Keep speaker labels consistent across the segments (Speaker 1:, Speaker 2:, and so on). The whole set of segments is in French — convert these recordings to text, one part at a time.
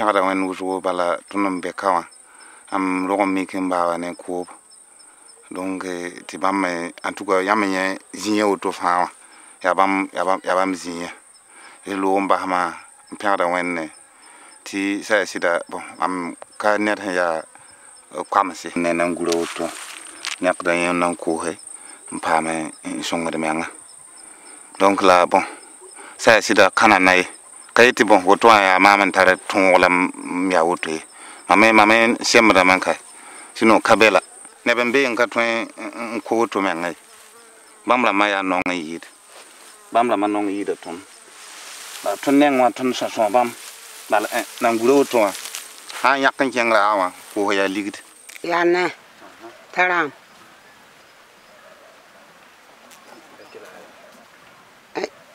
Speaker 1: pegda wẽnd wʋsgo bala tõnd n be ka wã am rog n mik n baaba ne koob donc tɩ bãmb en tout cas yãmb yẽ zĩã woto fãa wã yaa bãmb zĩã y loog n basmã n pẽgda wẽnd ne tɩ sã ya sɩda mam ka ned sẽn yaa koamse ne nan gura woto nekda yẽ nan koose n paam n sõngd menga donc la sã ya sɩda kãna na ye ka yetɩ woto wã yaa maam n tar tõog la m yaa woto ye mame semdame n ka sɩno ka bela neb n be n ka tõe n ko woto menga ye bãmb rãmbã yaa nong n yɩɩd bãmb rãmbã nong yɩɩda tõnd tõnd neng wã tõnd sõsõ bãmb bala nan gura woto wã sã n yãk n kẽng raa wã koos yaa ligd
Speaker 2: yaa ne taram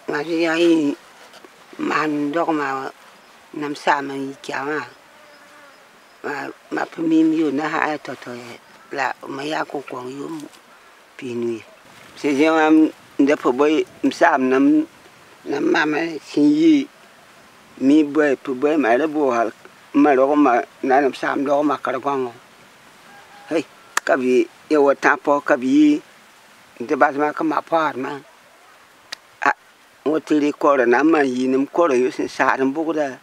Speaker 2: ma yaa yɩ maan dogma nam saam n yɩ kɛa wã ma pemim yo na haa tɔtɔ la ma yaa kõn-kõng yom piinu ye sẽn zẽ wã n da pa boy m saam nam mame sẽn yɩ mi boy pa boy ma ra boosal ma rogma na nam saam dogma kargõngo hey ka b ya wa tã pɔ ka b yɩ n tɩ basmã ka ma paadmã woto re kɔrɔ na n maan yɩ nem kɔrɔ yo sẽn saad n bʋgda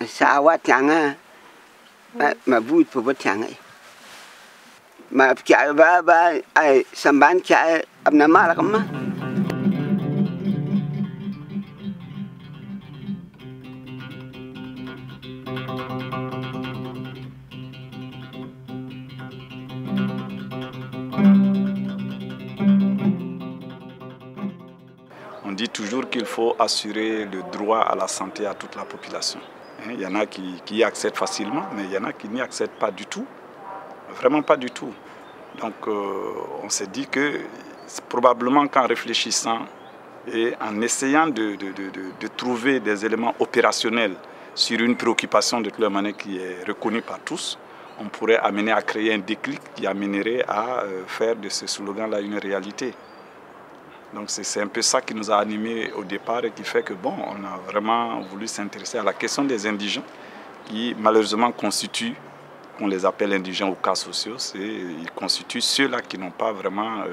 Speaker 2: n saa wa tãngã ma buud pa ba tãngã ye ma b kɛa sẽn bãn kɛa b na malgmã
Speaker 3: On dit toujours qu'il faut assurer le droit à la santé à toute la population. Il y en a qui y accèdent facilement, mais il y en a qui n'y accèdent pas du tout. Vraiment pas du tout. Donc on s'est dit que probablement qu'en réfléchissant et en essayant de trouver des éléments opérationnels sur une préoccupation de toute la manière qui est reconnue par tous, on pourrait amener à créer un déclic qui amènerait à faire de ce slogan-là une réalité. Donc c'est un peu ça qui nous a animés au départ et qui fait que on a vraiment voulu s'intéresser à la question des indigents qui malheureusement constituent, on les appelle indigents ou cas sociaux, ils constituent ceux-là qui n'ont pas vraiment,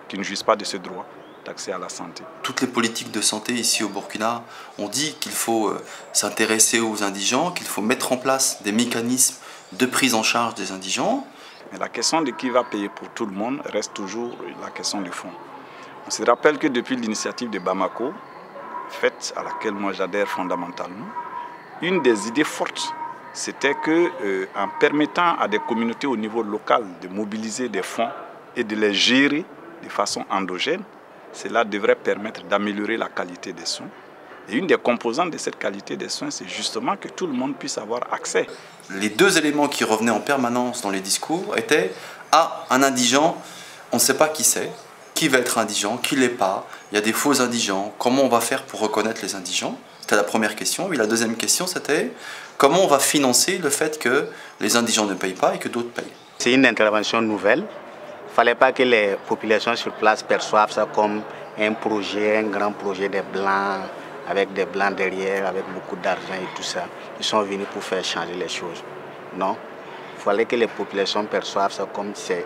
Speaker 3: qui ne jouissent pas de ce droit d'accès à la santé.
Speaker 4: Toutes les politiques de santé ici au Burkina ont dit qu'il faut s'intéresser aux indigents, qu'il faut mettre en place des mécanismes de prise en charge des indigents.
Speaker 3: Mais la question de qui va payer pour tout le monde reste toujours la question du fond. On se rappelle que depuis l'initiative de Bamako, faite à laquelle moi j'adhère fondamentalement, une des idées fortes, c'était qu'en permettant à des communautés au niveau local de mobiliser des fonds et de les gérer de façon endogène, cela devrait permettre d'améliorer la qualité des soins. Et une des composantes de cette qualité des soins, c'est justement que tout le monde puisse avoir accès.
Speaker 4: Les deux éléments qui revenaient en permanence dans les discours étaient « Ah, un indigent, on ne sait pas qui c'est. Qui va être indigent, qui ne l'est pas, il y a des faux indigents, comment on va faire pour reconnaître les indigents ?» C'était la première question. Et la deuxième question, c'était comment on va financer le fait que les indigents ne payent pas et que d'autres payent.
Speaker 5: C'est une intervention nouvelle. Il ne fallait pas que les populations sur place perçoivent ça comme un projet, un grand projet des Blancs, avec des Blancs derrière, avec beaucoup d'argent et tout ça. Ils sont venus pour faire changer les choses. Non, il fallait que les populations perçoivent ça comme c'est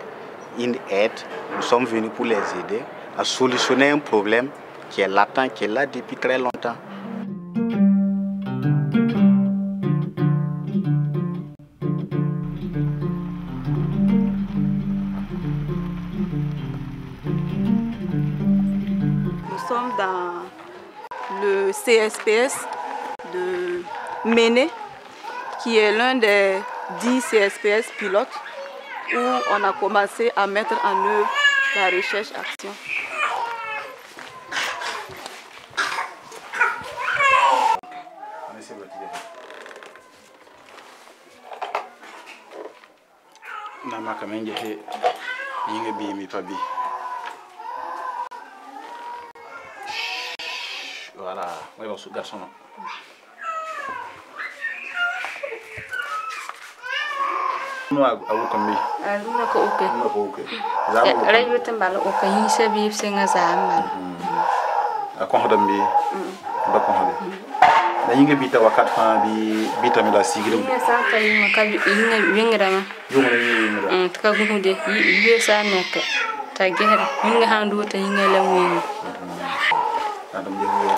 Speaker 5: une aide. Nous sommes venus pour les aider à solutionner un problème qui est latent, qui est là depuis très longtemps.
Speaker 6: Nous sommes dans le CSPS de Méné, qui est l'un des 10 CSPS pilotes où on a commencé à mettre en œuvre la recherche-action.
Speaker 3: Voilà, oui, bon, garçon.
Speaker 7: Aluna ko oke. Rayuwa mbala oke yin sabi senga zama.
Speaker 3: Akon hodambi. Ba kon hobe.
Speaker 8: na yinga bita wakat fa bi bita mi la sigire
Speaker 7: Inga sa ka yinga ka yinga wingra ma.
Speaker 8: yunga na yinga
Speaker 7: Ta guhude yi sa nek ta gehra yinga handu ta yinga la winga.
Speaker 8: adam de wiya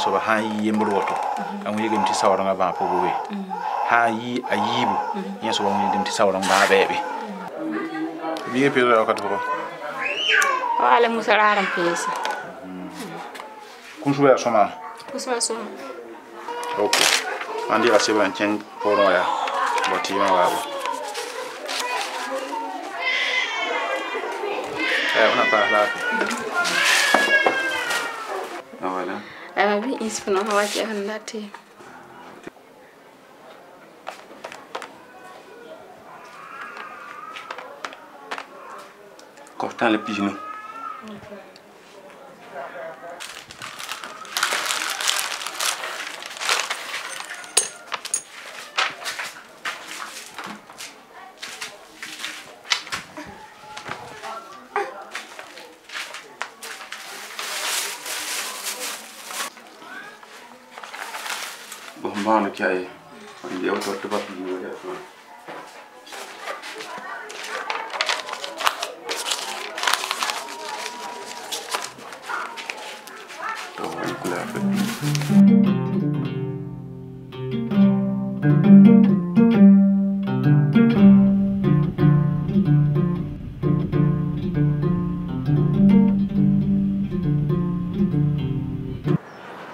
Speaker 8: so ba ha yi yembroto an wi gem ti sawra nga ba po we ha yi ayibu yen so ba wi dem ti sawra ba bebe bi pe ro ka to ko
Speaker 7: Wala musararam pesa.
Speaker 8: kun so ya soma
Speaker 7: Kusma soma.
Speaker 8: okay andi la seba chen poro ya boti ma wa una pa la voilà
Speaker 7: Abi isfuna hawaje handati.
Speaker 8: Cortant le pigeon. Bon, qui aille. On est autour de papier.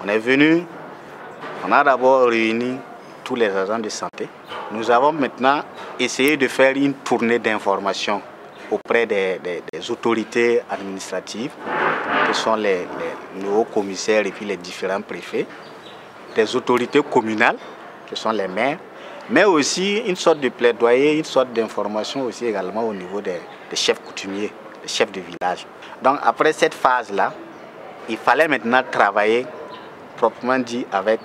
Speaker 5: On est venu, on a d'abord réuni tous les agents de santé. Nous avons maintenant essayé de faire une tournée d'information auprès des autorités administratives, que sont les hauts commissaires et puis les différents préfets, des autorités communales, que sont les maires, mais aussi une sorte de plaidoyer, une sorte d'information aussi également au niveau des chefs coutumiers, des chefs de village. Donc après cette phase-là, il fallait maintenant travailler proprement dit avec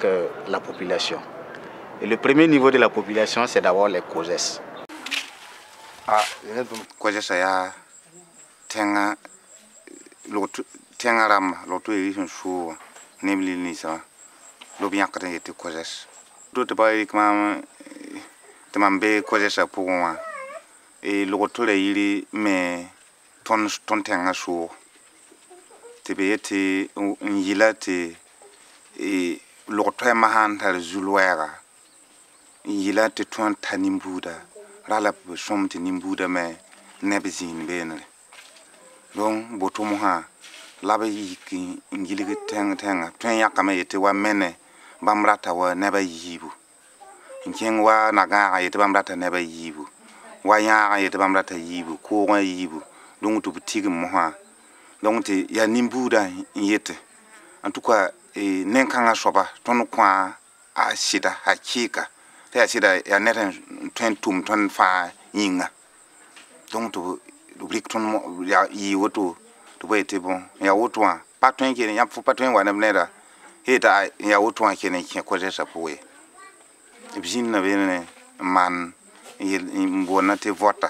Speaker 5: la population. Et le premier niveau de la population, c'est d'abord les COSES.
Speaker 1: COSES ya tenga ram lotu irifin shu nemli nisa lo bien kata yete COSES. To te bai kama te mambe COSES a pouwa e lotu le yiri me ton tenga shu te beyete yila te e lotu ma han tar zulwera yila te ton tanimbuda rala somte nimbuda me nebzin benre donc botomo ha laba yiki ngiligi tenga twen yakama yete wa mene bamrata wa neba yibu nken wa naga yete bamrata neba yibu wa ya yete bamrata yibu ko wa yibu donc to butigi mo ha donc te ya nimbuda yete en tout cas e nenkanga soba ton kwa a sida hakika te sida ya neten twentum ton fa yinga donc to rubrique ton ya yi woto to boyete bon ya woto pa ton kene ya fu pa ton wa na nera heta ya woto kene ke ko jesa poe bizin na bene man mbona te vota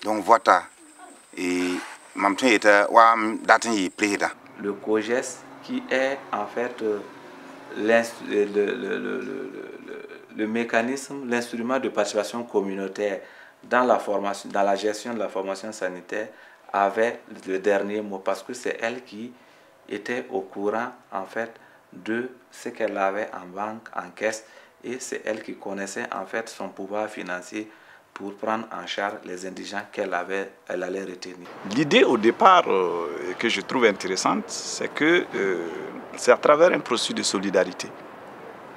Speaker 1: donc vota et mam ton eta wa datin yi président
Speaker 9: le COGES qui est en fait le mécanisme, l'instrument de participation communautaire dans la formation, dans la gestion de la formation sanitaire, avait le dernier mot parce que c'est elle qui était au courant en fait de ce qu'elle avait en banque, en caisse, et c'est elle qui connaissait en fait son pouvoir financier pour prendre en charge les indigents elle allait retenir.
Speaker 3: L'idée au départ que je trouve intéressante, c'est que c'est à travers un processus de solidarité.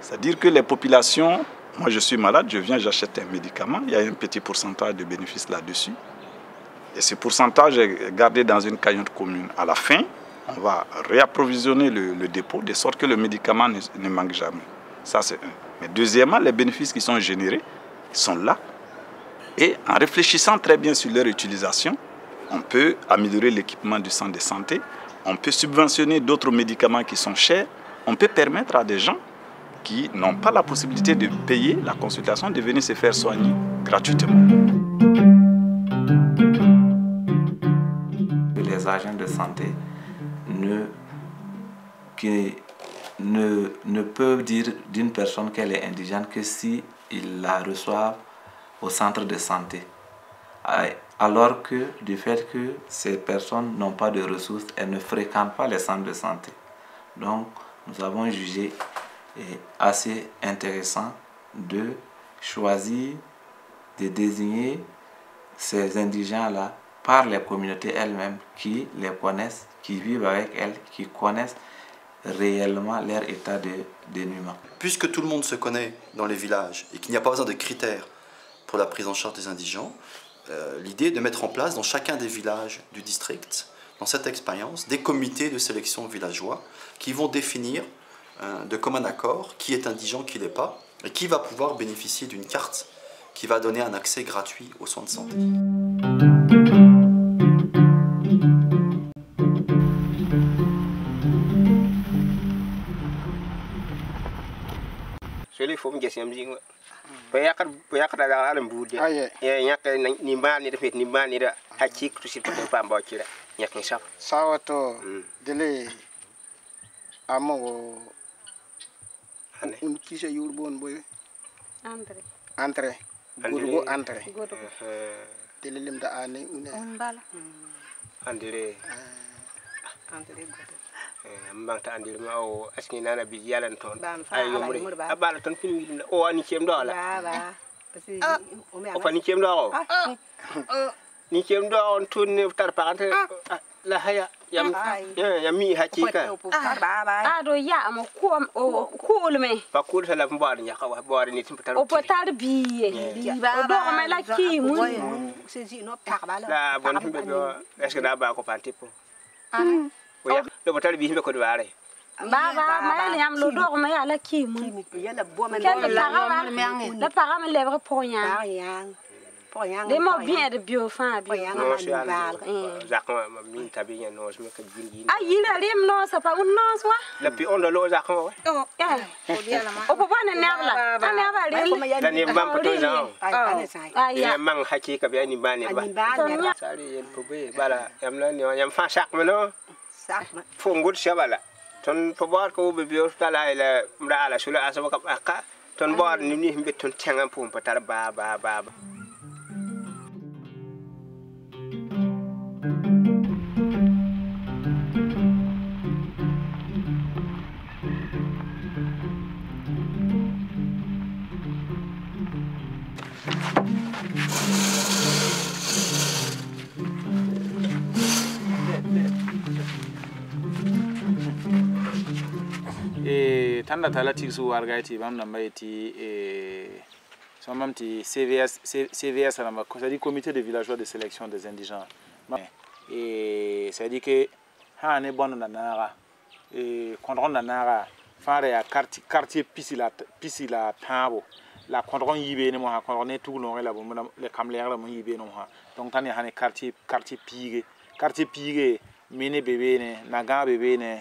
Speaker 3: C'est-à-dire que les populations, moi je suis malade, je viens, j'achète un médicament, il y a un petit pourcentage de bénéfices là-dessus. Et ce pourcentage est gardé dans une cagnotte commune. À la fin, on va réapprovisionner le dépôt de sorte que le médicament ne manque jamais. Ça, c'est un. Mais deuxièmement, les bénéfices qui sont générés sont là. Et en réfléchissant très bien sur leur utilisation, on peut améliorer l'équipement du centre de santé, on peut subventionner d'autres médicaments qui sont chers, on peut permettre à des gens qui n'ont pas la possibilité de payer la consultation de venir se faire soigner gratuitement.
Speaker 9: Les agents de santé ne peuvent dire d'une personne qu'elle est indigente que si ils la reçoivent au centre de santé. Alors que du fait que ces personnes n'ont pas de ressources, elles ne fréquentent pas les centres de santé. Donc nous avons jugé assez intéressant de choisir, de désigner ces indigents-là par les communautés elles-mêmes qui les connaissent, qui vivent avec elles, qui connaissent réellement leur état de dénuement.
Speaker 4: Puisque tout le monde se connaît dans les villages et qu'il n'y a pas besoin de critères pour la prise en charge des indigents, l'idée est de mettre en place dans chacun des villages du district, dans cette expérience, des comités de sélection villageois qui vont définir de commun accord qui est indigent, qui ne l'est pas, et qui va pouvoir bénéficier d'une carte qui va donner un accès gratuit aux soins de santé.
Speaker 10: Entre gurgo entre telelim da ane une
Speaker 2: Bala.
Speaker 11: Andire mbangta andire ma o aski nana bi yalan ton ay yomri abala ton fin wi o ani kem do ala
Speaker 2: Baba.
Speaker 11: o fani kem do ni kem do on tunne tar parante la haya yam mi hakika
Speaker 7: ado ya mo ko me
Speaker 11: pa ko sala mbaar nya kawa boare ni timpa tar
Speaker 7: o potar biye o do me la ki mu
Speaker 2: se ji no tak bala
Speaker 11: la bon himbe do eske na ba ko pantipo oya do potar bi himbe ko do are
Speaker 7: baba ma yam lo do me ya la ki mu
Speaker 2: yala bo me
Speaker 7: la para me lèvre pour rien les mots bien de biofan bien
Speaker 11: zakon min tabi nya no me ka jingi
Speaker 7: ayi la rim no sa pa un no so
Speaker 11: la pi on do lo zakon
Speaker 7: o po bana nebla ana ba ri
Speaker 11: la ni bam to zan ya mang hakika bi ani bani ba sari yen ko be bala yam la ni yam fa sak me no sak fo ngut shabala ton po bor ko be bio tala ila mra ala sula asaba ka ton bor ni ni himbe ton tengan pum patar ba
Speaker 8: tanda talati su wargaiti bam nambaiti somamti CVS la c'est dit comité de villageois de sélection des indigents et c'est dit que ha ne bon na nara et condron na nara fare ya quartier pisila tabo la condron yibe ne mo ha condron ne tout long la bon le kamler la mo yibe no ha donc tani ha ne quartier pige mene bébé ne naga bébé ne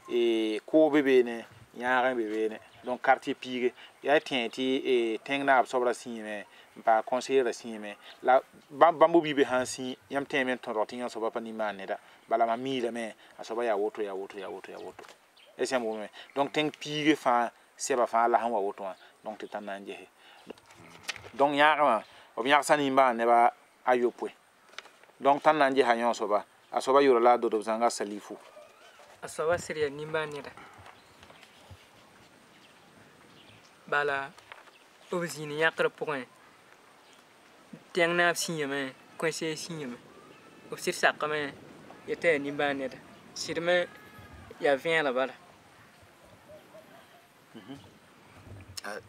Speaker 8: et ko bébé ne yaran bébé ne donc quartier pige ya tienti et tengna absobra sime pa conseiller sime la bambo bibe hansi yam temen ton rotin so ba ni maneda bala ma mi le me asoba ya woto et c'est bon donc teng pige fa c'est ba fa la han wa woto donc te tan nanje donc yaran o bien sani mba ne ba ayopwe donc tan nanje hanyo so ba asoba yoro la do zanga salifu
Speaker 12: asoba seria nimba neda bala obzini yakra point tiang na sinyame conseiller sinyame obsir sakame yete nimba neda sirme ya vient là bala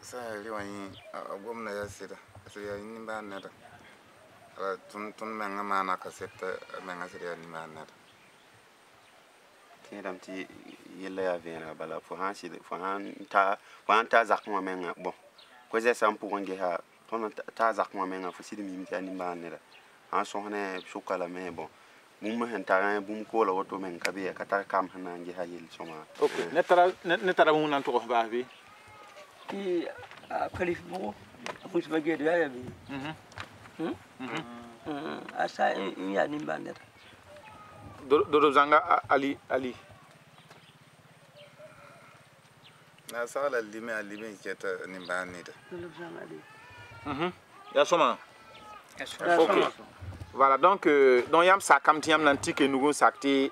Speaker 1: sa liwani gomna ya sida ya nimba neda tun menga mana ka setta menga sida nimba neda
Speaker 5: tẽedame tɩ yella yaa vẽenega bala fo sãn ta zak wã menga bon koɛɛsɛ sã n pʋgẽ gesa tõnd ta zak wã menga fo sɩd mim tɩ yaa nimbaan neda sãn sõs ne sʋka lame bon bũmb sẽn tar bũmb koola woto meng ka bɩ ka tar kam sẽn na n gesa yell sõma
Speaker 8: ne tara bũmb na n togs baas bɩ
Speaker 13: tɩ a kalif bʋgo a pʋsba geed yaa ya bɩ a sa n yaa nimbaan neda
Speaker 8: dodo zãnga ali
Speaker 1: na sagla lime a lime n ket nimbaan neda
Speaker 8: ya sõma ok voilà donc yãmb sakame tɩ yãmb na n tɩ ke nugẽ sak tɩ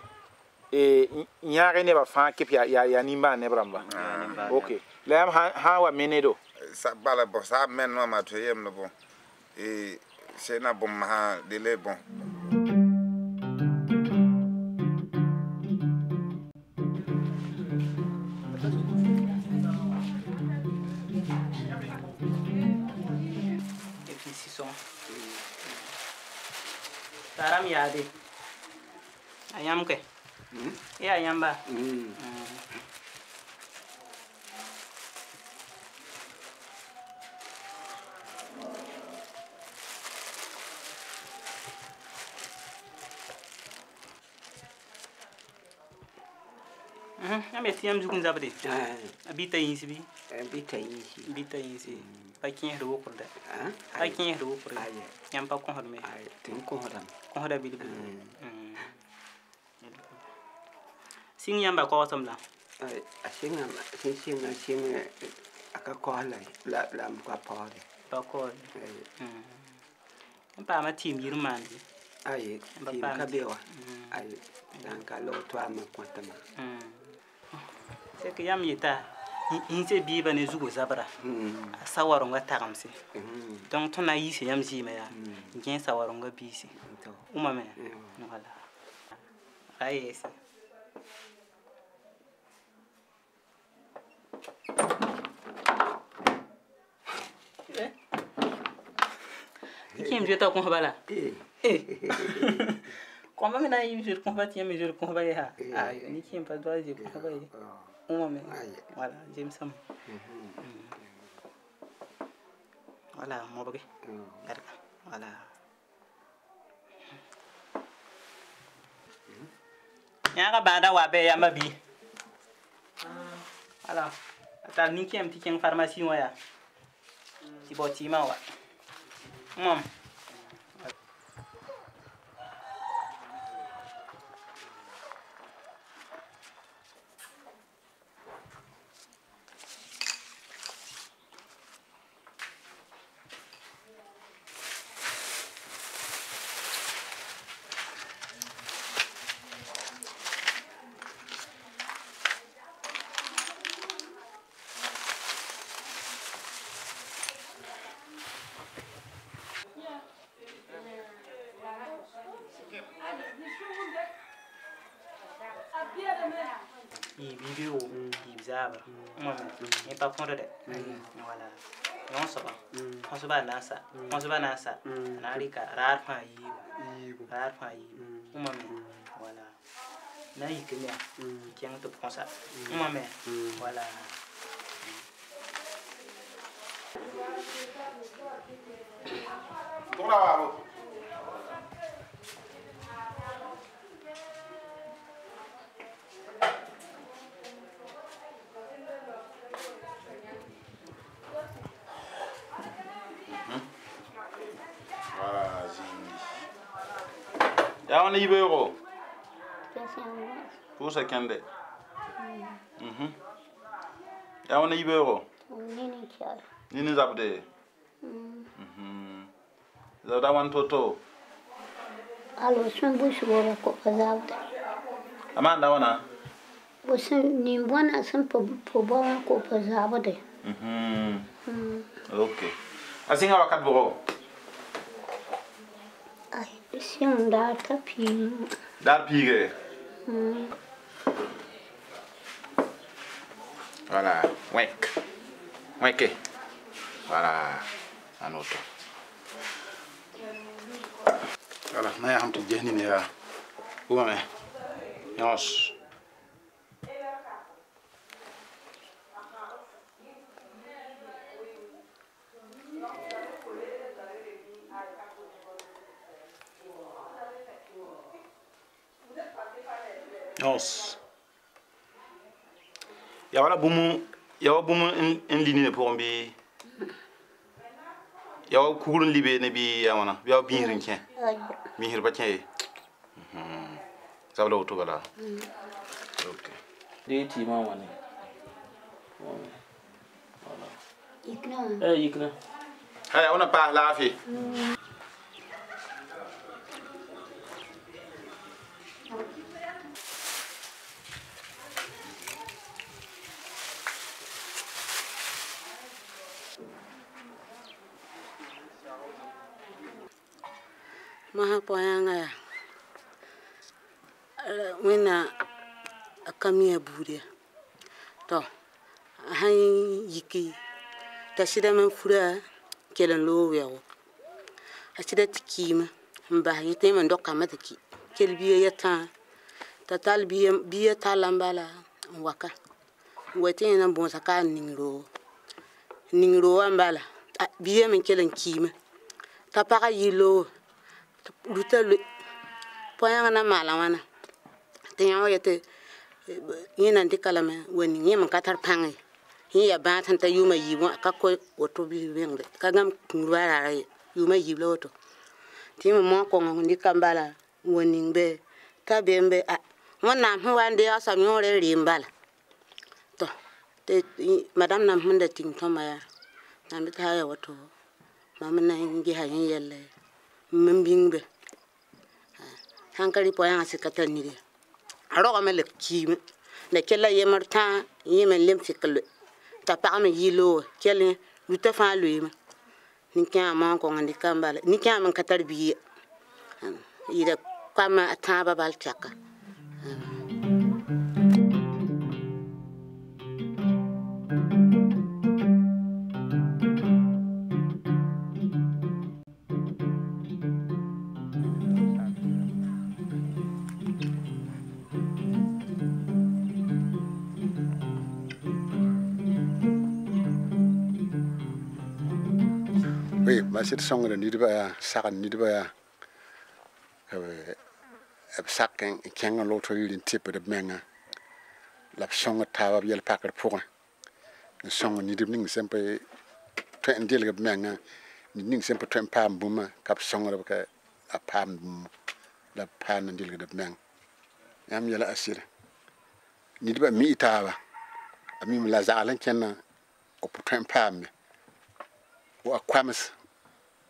Speaker 8: yãage nebã fãa kɩp yaa nimbaan neb rãmba ok la yãmb sã wa me nedo
Speaker 1: bala bon sa men no ma to yem no bon et c'est na bon ma délai bon
Speaker 14: taram yaade ayam ke ya yamba ame tiam zukun zabde abita yinsi bi bita yinsi pa kien do ko da pa kien do ko yam pa ko me
Speaker 2: tin ko
Speaker 14: da bil sing yamba ko samla
Speaker 2: a sing aka ko la m ka pare
Speaker 14: pa ko pa ma tim yirmandi
Speaker 2: ai tim ka bewa ai dan ka lo to am ko tama
Speaker 14: c'est que yam yita inse biba ne zugo zabra sawaronga tagamse donc ton a yise yam zima ya ngien sawaronga bisi uma me voilà ayes Kim je ta ko bala comment me na yim je ko ba tiam je ko ba ya ay ni kim pas doit je ko ba voilà j'aime ça voilà mo bëgg voilà ñaaka banda wa be ya mabi voilà ata ni ki am ti ken pharmacie wa ya ci bo ci ma wa mom et pas fondre de voilà non ça va on se va nasa na rika rar fa yi voilà na yi que là qui en te prend ça voilà
Speaker 8: bravo Ya wana yibe yoro? Pour ça kende. Ya wana yibe yoro?
Speaker 15: Nini kyal.
Speaker 8: Nini zabde? Zabda wan toto.
Speaker 15: Alo sun bush wora ko zabda.
Speaker 8: Amanda wana?
Speaker 15: Busun nimbona sun po ba ko zabde.
Speaker 8: Okay. Asinga wakat boro.
Speaker 15: Sim dar tapinho.
Speaker 8: Dar pige. Voilà, wek. Weke. Voilà, un autre. Voilà, na ya hamtu jehni ne ya. Uma me. Yos. Os. Ya wala bumu en ligne pour mbi. Ya wa kugun libe ne bi ya wana. Ya biirin ken. Mihir ba ken. Sabla auto bala. Okay.
Speaker 16: Dei ti ma wana.
Speaker 15: Ikna.
Speaker 16: Ikna.
Speaker 8: Haya ona pa lafi.
Speaker 2: Maha poyanga ya. Wena akamia buria. To. Han yiki. Tashida man fura kelen lo wewo. Ashida tikima. Mba yite man doka mataki. Kel biye yata. Tatal biye talambala waka. Wete na bon saka ningro. Ningro ambala. Biye men kelen kima. Tapaka yilo. Lutelu poyanga na mala wana tenyawo yete yina ndikalame woni nyema katar pangi hiya ba tanta yuma yibo akako woto bi wengde kagam ngwara yuma yiblo woto timo mo ko ngondi kambala woni ngbe tabembe a wona hwande asa nyore rimbala to te madam nam hunda ting tomaya nambe taya woto mamna ngi ha yelle mbingbe hankali poyanga sikata ni de aro ma le kim ne kella yemarta yemen lem sikle ta pa ma yilo kelle luta fa luima ni kya ma ko ngandi kambala ni kya man katar biye ida kama ataba bal chaka
Speaker 10: Masih songre ni diba sakan ni diba saken kenga loto yiri tipe de menga la songa tawa yel pakar pour songa ni dib ning sempre to endel ge menga ni ning sempre to pam buma kap songa ka a pam la pan endel ge de menga yam yela asir ni diba mi tawa ami la zalan kenna o to pam wa kwamis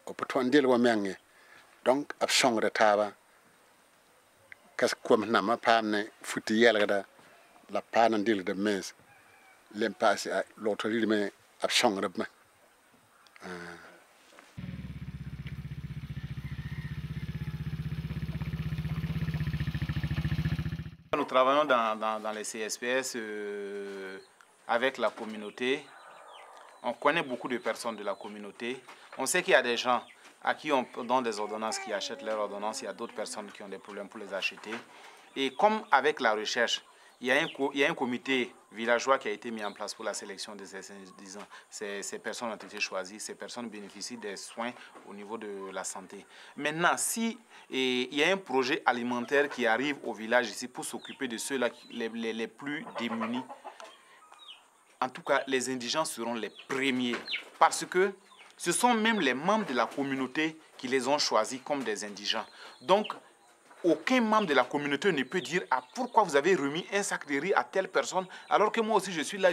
Speaker 10: o poton del wa menge donc ab songre taba kas kom na ma pamne futi yelgada la pana del de mes lem passe a l'autre me ab songre ma
Speaker 8: Nous travaillons dans les CSPS avec la communauté. On connaît beaucoup de personnes de la communauté. On sait qu'il y a des gens à qui on donne des ordonnances qui achètent leurs ordonnances. Il y a d'autres personnes qui ont des problèmes pour les acheter. Et comme avec la recherche, il y a un comité villageois qui a été mis en place pour la sélection de ces personnes ont été choisies. Ces personnes bénéficient des soins au niveau de la santé. Maintenant, si il y a un projet alimentaire qui arrive au village ici pour s'occuper de ceux-là les plus démunis, en tout cas, les indigents seront les premiers parce que ce sont même les membres de la communauté qui les ont choisis comme des indigents. Donc, aucun membre de la communauté ne peut dire pourquoi vous avez remis un sac de riz à telle personne alors que moi aussi je suis là,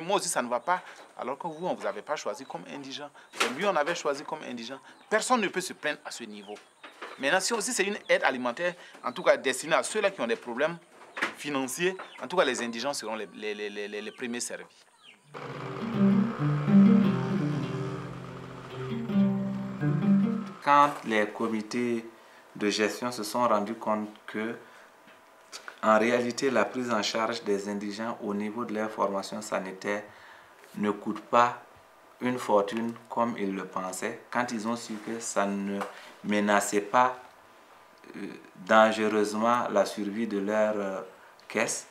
Speaker 8: moi aussi ça ne va pas, alors que vous, on ne vous avait pas choisi comme indigent. Et lui, on avait choisi comme indigent. Personne ne peut se plaindre à ce niveau. Maintenant, si aussi c'est une aide alimentaire, en tout cas destinée à ceux-là qui ont des problèmes financiers, en tout cas les indigents seront les premiers servis.
Speaker 9: Quand les comités de gestion se sont rendus compte que, en réalité, la prise en charge des indigents au niveau de leur formation sanitaire ne coûte pas une fortune comme ils le pensaient, quand ils ont su que ça ne menaçait pas dangereusement la survie de leur caisse,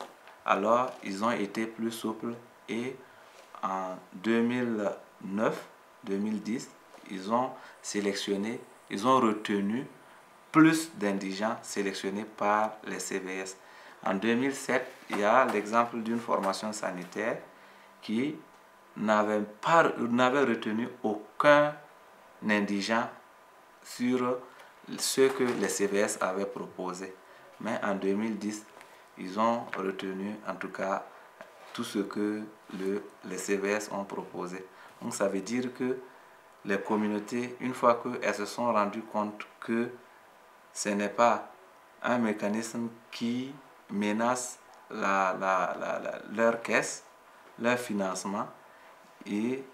Speaker 9: alors ils ont été plus souples et en 2009-2010, ils ont sélectionné, ils ont retenu plus d'indigents sélectionnés par les CVS. En 2007, il y a l'exemple d'une formation sanitaire qui n'avait retenu aucun indigent sur ce que les CVS avaient proposé. Mais en 2010, ils ont retenu en tout cas tout ce que les CVS ont proposé. Donc ça veut dire que les communautés, une fois qu'elles se sont rendues compte que ce n'est pas un mécanisme qui menace leur caisse, leur financement, et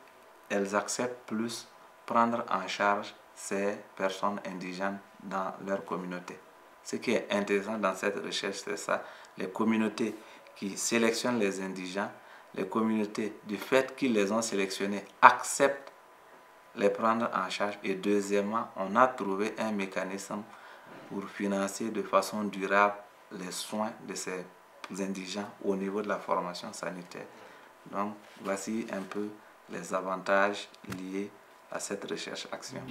Speaker 9: elles acceptent plus prendre en charge ces personnes indigènes dans leur communauté. Ce qui est intéressant dans cette recherche, c'est ça, les communautés qui sélectionnent les indigents, les communautés, du fait qu'ils les ont sélectionnés, acceptent les prendre en charge. Et deuxièmement, on a trouvé un mécanisme pour financer de façon durable les soins de ces indigents au niveau de la formation sanitaire. Donc, voici un peu les avantages liés à cette recherche-action.